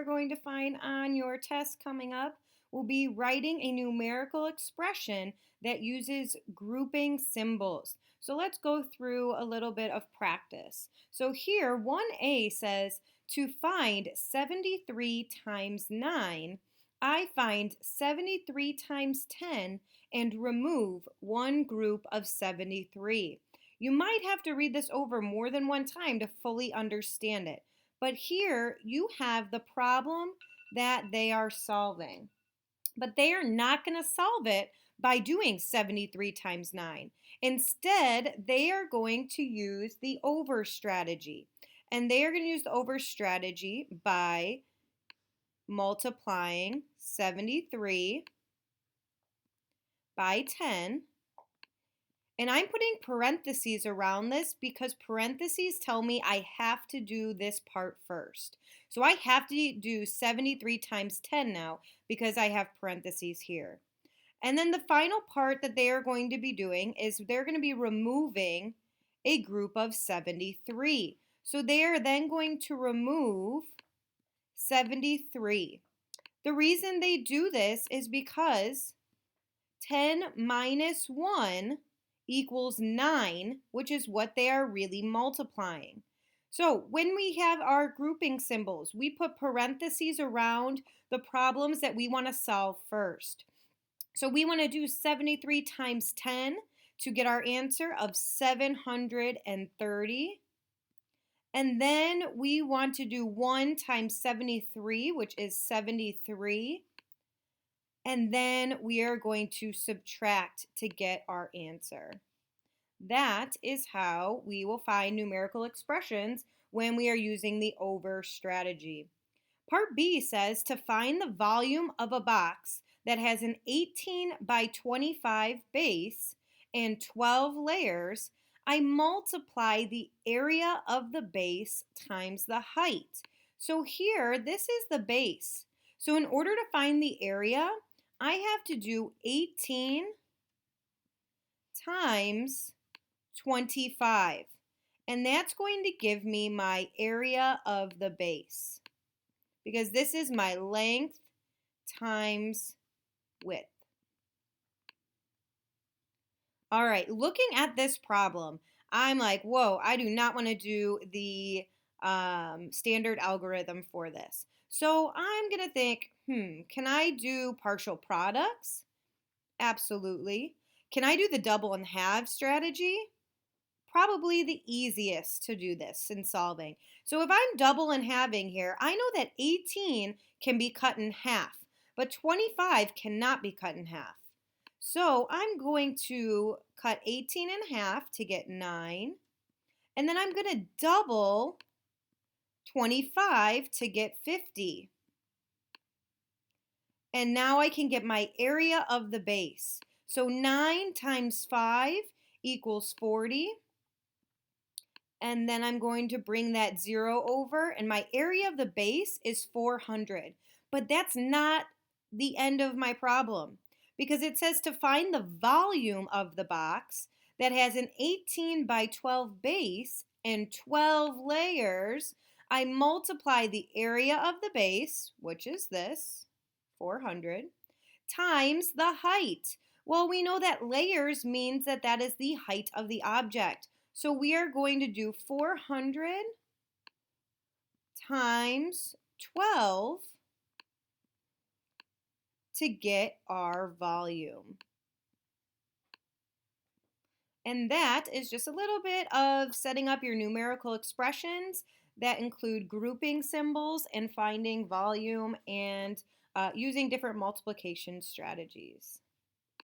We're going to find on your test coming up will be writing a numerical expression that uses grouping symbols. So let's go through a little bit of practice. So here 1A says to find 73 times 9, I find 73 times 10 and remove one group of 73. You might have to read this over more than one time to fully understand it. But here you have the problem that they are solving. But they are not going to solve it by doing 73 times 9. Instead, they are going to use the over strategy. And they are going to use the over strategy by multiplying 73 by 10. And I'm putting parentheses around this because parentheses tell me I have to do this part first. So I have to do 73 times 10 now because I have parentheses here. And then the final part that they are going to be doing is they're going to be removing a group of 73. So they are then going to remove 73. The reason they do this is because 10 minus 1 equals 9, which is what they are really multiplying. So when we have our grouping symbols, we put parentheses around the problems that we want to solve first. So we want to do 73 times 10 to get our answer of 730. And then we want to do 1 times 73, which is 73. And then we are going to subtract to get our answer. That is how we will find numerical expressions when we are using the over strategy. Part B says to find the volume of a box that has an 18 by 25 base and 12 layers, I multiply the area of the base times the height. So here, this is the base. So in order to find the area, I have to do 18 times 25. And that's going to give me my area of the base. Because this is my length times width. All right, looking at this problem, I'm like, whoa, I do not want to do the standard algorithm for this. So I'm going to think, can I do partial products? Absolutely. Can I do the double and halve strategy? Probably the easiest to do this in solving. So if I'm double and halving here, I know that 18 can be cut in half, but 25 cannot be cut in half. So I'm going to cut 18 in half to get 9, and then I'm going to double 25 to get 50. And now I can get my area of the base. So 9 times 5 equals 40. And then I'm going to bring that 0 over, and my area of the base is 400. But that's not the end of my problem, because it says to find the volume of the box that has an 18 by 12 base and 12 layers. I multiply the area of the base, which is this, 400, times the height. Well, we know that layers means that that is the height of the object. So we are going to do 400 times 12 to get our volume. And that is just a little bit of setting up your numerical expressions that include grouping symbols and finding volume and using different multiplication strategies.